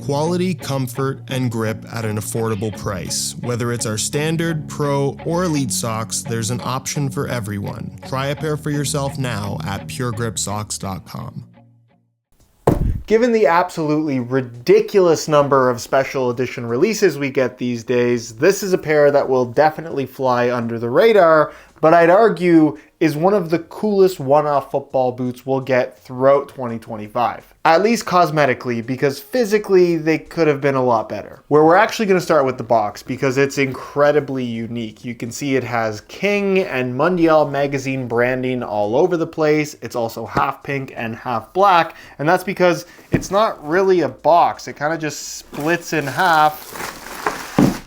Quality, comfort, and grip at an affordable price. Whether it's our standard, pro, or elite socks, there's an option for everyone. Try a pair for yourself now at puregripsocks.com. Given the absolutely ridiculous number of special edition releases we get these days, this is a pair that will definitely fly under the radar, but I'd argue is one of the coolest one-off football boots we'll get throughout 2025. At least cosmetically, because physically they could have been a lot better. Where we're actually going to start with the box because it's incredibly unique. You can see it has King and Mundial Magazine branding all over the place. It's also half pink and half black, and that's because it's not really a box. It kind of just splits in half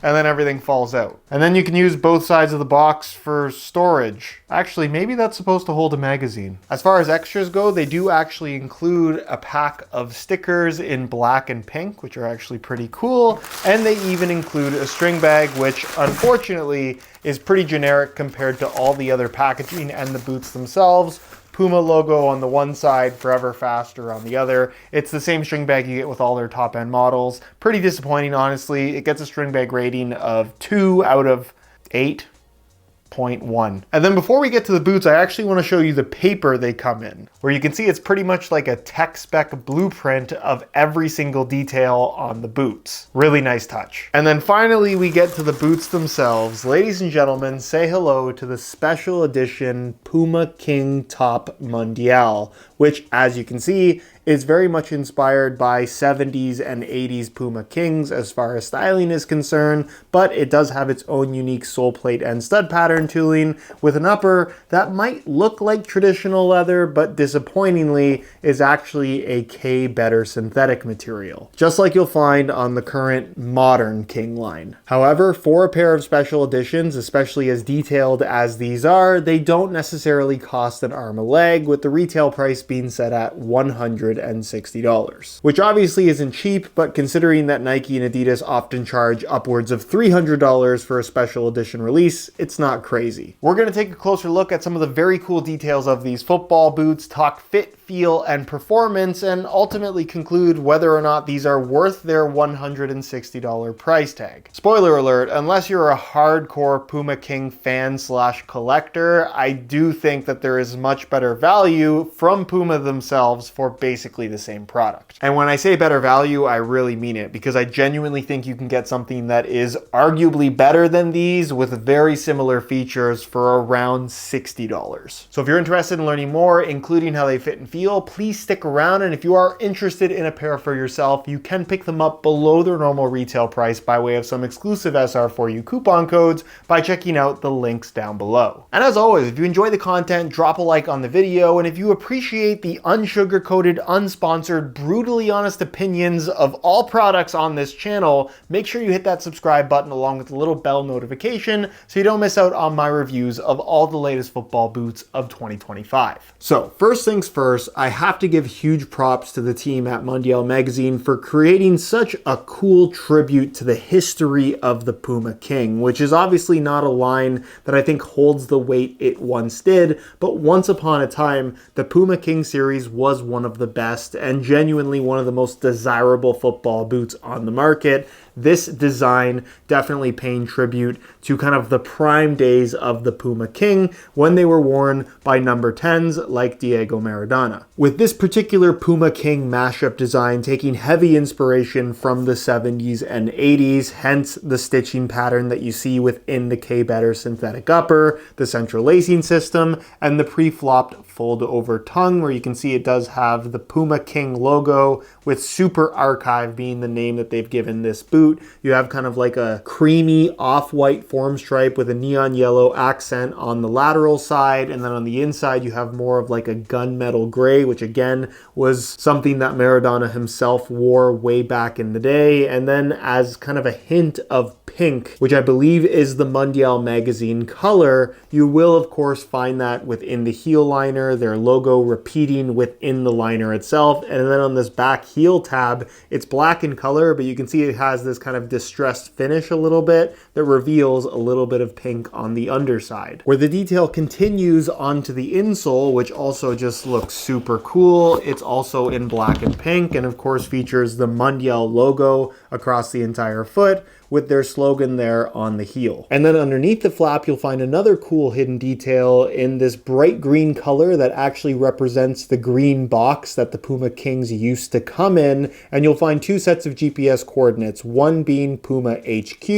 and then everything falls out. And then you can use both sides of the box for storage. Actually, maybe that's supposed to hold a magazine. As far as extras go, they do actually include a pack of stickers in black and pink, which are actually pretty cool. And they even include a string bag, which unfortunately is pretty generic compared to all the other packaging and the boots themselves. Puma logo on the one side, Forever Faster on the other. It's the same string bag you get with all their top end models. Pretty disappointing, honestly. It gets a string bag rating of 2 out of 8.1. And then before we get to the boots, I actually want to show you the paper they come in, where you can see it's pretty much like a tech spec blueprint of every single detail on the boots. Really nice touch. And then finally we get to the boots themselves. Ladies and gentlemen, say hello to the special edition Puma King Top Mundial, which as you can see is very much inspired by 70s and 80s Puma Kings as far as styling is concerned, but it does have its own unique sole plate and stud pattern tooling with an upper that might look like traditional leather, but disappointingly is actually a K better synthetic material, just like you'll find on the current modern King line. However, for a pair of special editions, especially as detailed as these are, they don't necessarily cost an arm a leg, with the retail price being set at $160, which obviously isn't cheap, but considering that Nike and Adidas often charge upwards of $300 for a special edition release, it's not crazy. We're going to take a closer look at some of the very cool details of these football boots, talk fit, feel, and performance, and ultimately conclude whether or not these are worth their $160 price tag. Spoiler alert, unless you're a hardcore Puma King fan slash collector, I do think that there is much better value from Puma themselves for basically the same product. And when I say better value, I really mean it, because I genuinely think you can get something that is arguably better than these with very similar features for around $60. So if you're interested in learning more, including how they fit and feel, please stick around. And if you are interested in a pair for yourself, you can pick them up below their normal retail price by way of some exclusive SR4U coupon codes by checking out the links down below. And as always, if you enjoy the content, drop a like on the video. And if you appreciate the unsugar-coated, unsponsored, brutally honest opinions of all products on this channel, make sure you hit that subscribe button along with the little bell notification so you don't miss out on my reviews of all the latest football boots of 2025. So first things first, I have to give huge props to the team at Mundial Magazine for creating such a cool tribute to the history of the Puma King, which is obviously not a line that I think holds the weight it once did, but once upon a time, the Puma King series was one of the best and genuinely one of the most desirable football boots on the market. This design definitely paying tribute to kind of the prime days of the Puma King when they were worn by number 10s like Diego Maradona. With this particular Puma King mashup design taking heavy inspiration from the 70s and 80s, hence the stitching pattern that you see within the K-Better synthetic upper, the central lacing system, and the pre-flopped fold over tongue, where you can see it does have the Puma King logo with Super Archive being the name that they've given this boot. You have kind of like a creamy off-white form stripe with a neon yellow accent on the lateral side, and then on the inside you have more of like a gunmetal gray, which again was something that Maradona himself wore way back in the day. And then as kind of a hint of pink, which I believe is the Mundial Magazine color. You will of course find that within the heel liner, their logo repeating within the liner itself. And then on this back heel tab, it's black in color, but you can see it has this kind of distressed finish a little bit that reveals a little bit of pink on the underside. Where the detail continues onto the insole, which also just looks super cool. It's also in black and pink, and of course features the Mundial logo across the entire foot, with their slogan there on the heel. And then underneath the flap, you'll find another cool hidden detail in this bright green color that actually represents the green box that the Puma Kings used to come in. And you'll find two sets of GPS coordinates, one being Puma HQ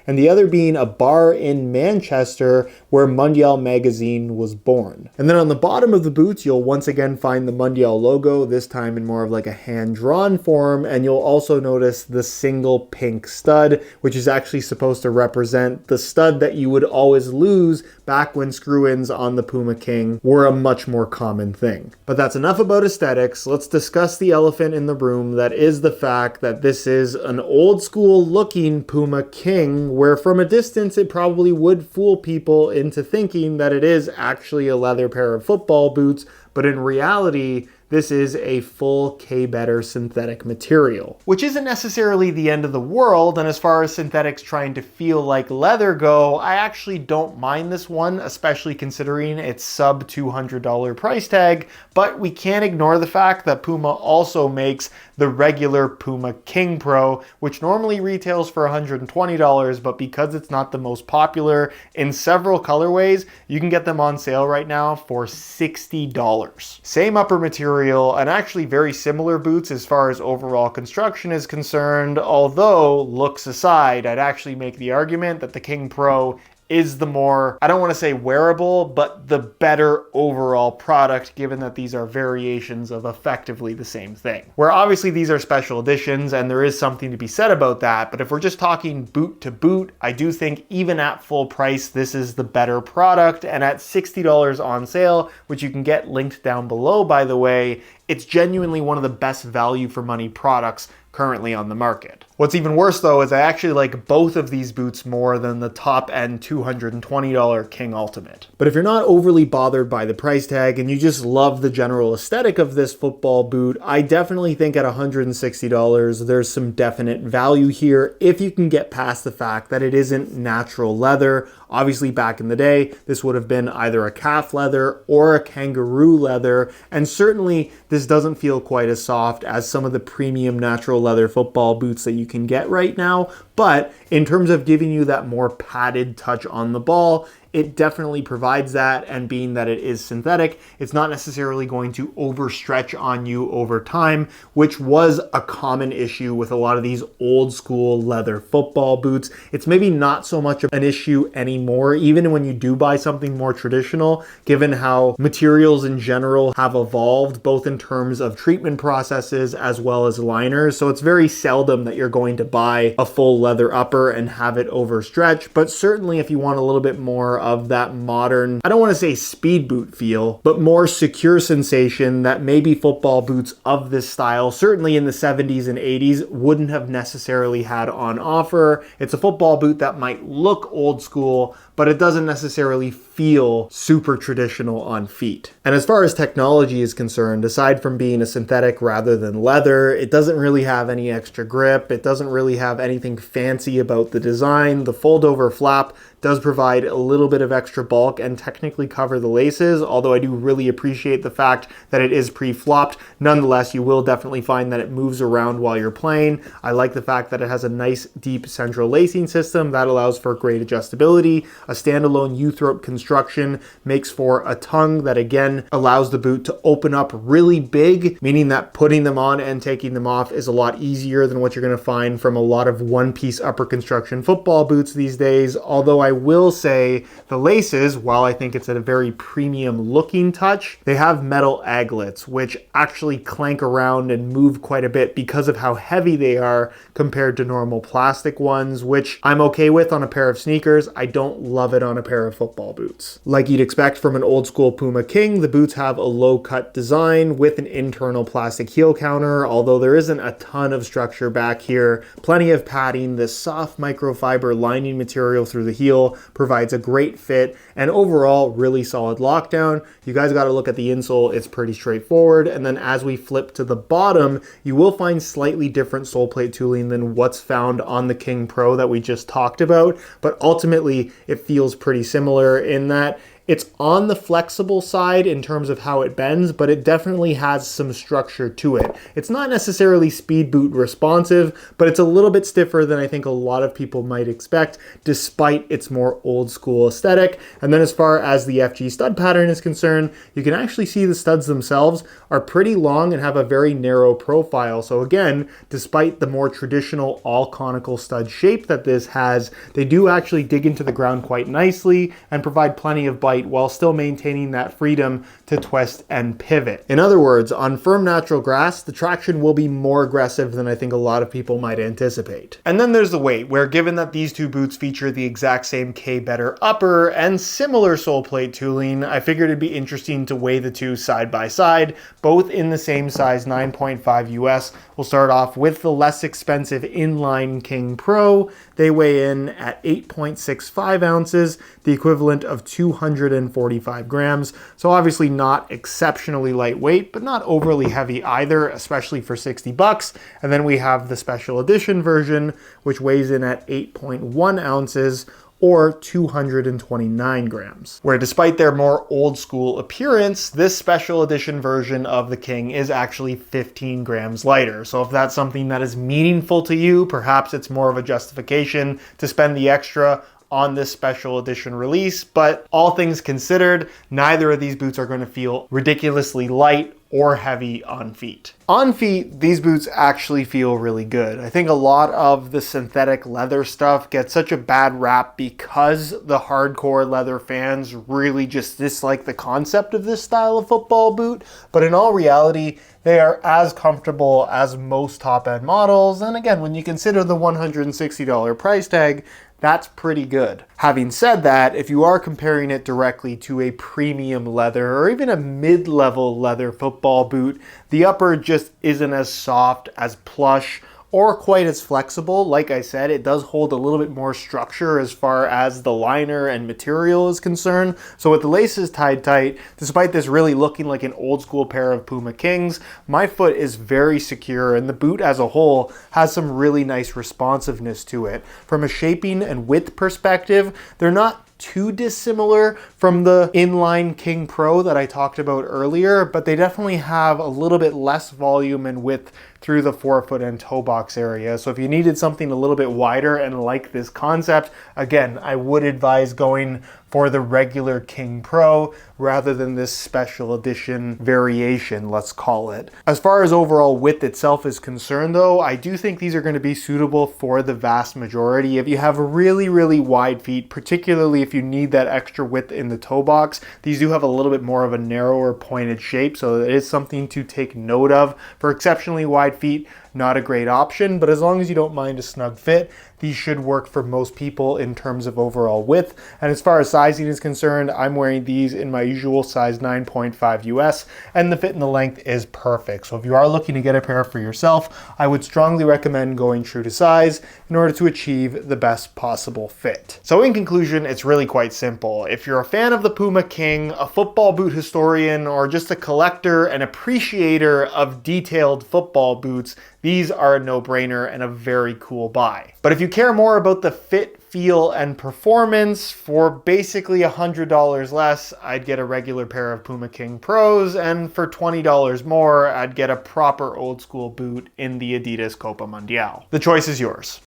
and the other being a bar in Manchester where Mundial Magazine was born. And then on the bottom of the boots, you'll once again find the Mundial logo, this time in more of like a hand-drawn form. And you'll also notice the single pink stud, which is actually supposed to represent the stud that you would always lose back when screw-ins on the Puma King were a much more common thing. But that's enough about aesthetics. Let's discuss the elephant in the room, that is the fact that this is an old school looking Puma King, where from a distance it probably would fool people into thinking that it is actually a leather pair of football boots, but in reality, this is a full K-Better synthetic material, which isn't necessarily the end of the world. And as far as synthetics trying to feel like leather go, I actually don't mind this one, especially considering its sub $200 price tag. But we can't ignore the fact that Puma also makes the regular Puma King Pro, which normally retails for $120, but because it's not the most popular in several colorways, you can get them on sale right now for $60. Same upper material, and actually very similar boots as far as overall construction is concerned, although looks aside, I'd actually make the argument that the King Pro is the more, I don't want to say wearable, but the better overall product, given that these are variations of effectively the same thing. Where obviously these are special editions and there is something to be said about that, but if we're just talking boot to boot, I do think even at full price, this is the better product. And at $60 on sale, which you can get linked down below, by the way, it's genuinely one of the best value for money products currently on the market. What's even worse though is I actually like both of these boots more than the top end $220 King Ultimate. But if you're not overly bothered by the price tag and you just love the general aesthetic of this football boot, I definitely think at $160 there's some definite value here if you can get past the fact that it isn't natural leather. Obviously back in the day, this would have been either a calf leather or a kangaroo leather, and certainly this doesn't feel quite as soft as some of the premium natural leather football boots that you can get right now. But in terms of giving you that more padded touch on the ball, it definitely provides that, and being that it is synthetic, it's not necessarily going to overstretch on you over time, which was a common issue with a lot of these old school leather football boots. It's maybe not so much of an issue anymore, even when you do buy something more traditional, given how materials in general have evolved, both in terms of treatment processes as well as liners. So it's very seldom that you're going to buy a full leather upper and have it overstretch. But certainly if you want a little bit more of that modern, I don't want to say speed boot feel, but more secure sensation that maybe football boots of this style, certainly in the 70s and 80s, wouldn't have necessarily had on offer. It's a football boot that might look old school, but it doesn't necessarily feel super traditional on feet. And as far as technology is concerned, aside from being a synthetic rather than leather, it doesn't really have any extra grip. It doesn't really have anything fancy about the design. The fold over flap does provide a little bit of extra bulk and technically cover the laces, although I do really appreciate the fact that it is pre-flopped. Nonetheless, you will definitely find that it moves around while you're playing. I like the fact that it has a nice deep central lacing system that allows for great adjustability. A standalone U-throat construction makes for a tongue that again allows the boot to open up really big, meaning that putting them on and taking them off is a lot easier than what you're going to find from a lot of one-piece upper construction football boots these days, although I will say the laces, while I think it's a very premium looking touch, they have metal aglets, which actually clank around and move quite a bit because of how heavy they are compared to normal plastic ones, which I'm okay with on a pair of sneakers. I don't love it on a pair of football boots. Like you'd expect from an old school Puma King, the boots have a low cut design with an internal plastic heel counter, although there isn't a ton of structure back here. Plenty of padding. This soft microfiber lining material through the heel provides a great fit and overall really solid lockdown. You guys got to look at the insole. It's pretty straightforward. And then as we flip to the bottom, you will find slightly different sole plate tooling than what's found on the King Pro that we just talked about. But ultimately, it feels pretty similar in that it's on the flexible side in terms of how it bends, but it definitely has some structure to it. It's not necessarily speed boot responsive, but it's a little bit stiffer than I think a lot of people might expect, despite its more old school aesthetic. And then as far as the FG stud pattern is concerned, you can actually see the studs themselves are pretty long and have a very narrow profile. So again, despite the more traditional all conical stud shape that this has, they do actually dig into the ground quite nicely and provide plenty of bite while still maintaining that freedom to twist and pivot. In other words, on firm natural grass, the traction will be more aggressive than I think a lot of people might anticipate. And then there's the weight, where given that these two boots feature the exact same K-Better upper and similar sole plate tooling, I figured it'd be interesting to weigh the two side by side, both in the same size 9.5 US. We'll start off with the less expensive inline King Pro. They weigh in at 8.65 ounces, the equivalent of 245 grams. So obviously not exceptionally lightweight, but not overly heavy either, especially for 60 bucks. And then we have the special edition version, which weighs in at 8.1 ounces, or 229 grams. Where despite their more old school appearance, this special edition version of the King is actually 15 grams lighter. So if that's something that is meaningful to you, perhaps it's more of a justification to spend the extra on this special edition release. But all things considered, neither of these boots are going to feel ridiculously light or heavy on feet. On feet, these boots actually feel really good. I think a lot of the synthetic leather stuff gets such a bad rap because the hardcore leather fans really just dislike the concept of this style of football boot. But in all reality, they are as comfortable as most top-end models. And again, when you consider the $160 price tag, that's pretty good. Having said that, if you are comparing it directly to a premium leather or even a mid-level leather football boot, the upper just isn't as soft, as plush, or quite as flexible. Like I said, it does hold a little bit more structure as far as the liner and material is concerned. So with the laces tied tight, despite this really looking like an old school pair of Puma Kings, my foot is very secure and the boot as a whole has some really nice responsiveness to it. From a shaping and width perspective, they're not too dissimilar from the inline King Pro that I talked about earlier, but they definitely have a little bit less volume and width through the forefoot and toe box area. So if you needed something a little bit wider and like this concept, again, I would advise going for the regular King Pro rather than this special edition variation, let's call it. As far as overall width itself is concerned though, I do think these are going to be suitable for the vast majority. If you have really, really wide feet, particularly if you need that extra width in the toe box, these do have a little bit more of a narrower pointed shape, so it is something to take note of. For exceptionally wide feet, not a great option, but as long as you don't mind a snug fit, these should work for most people in terms of overall width. And as far as sizing is concerned, I'm wearing these in my usual size 9.5 US, and the fit and the length is perfect. So if you are looking to get a pair for yourself, I would strongly recommend going true to size in order to achieve the best possible fit. So in conclusion, it's really quite simple. If you're a fan of the Puma King, a football boot historian, or just a collector and appreciator of detailed football boots, these are a no-brainer and a very cool buy. But if you care more about the fit, feel, and performance, for basically $100 less, I'd get a regular pair of Puma King Pros, and for $20 more, I'd get a proper old school boot in the Adidas Copa Mundial. The choice is yours.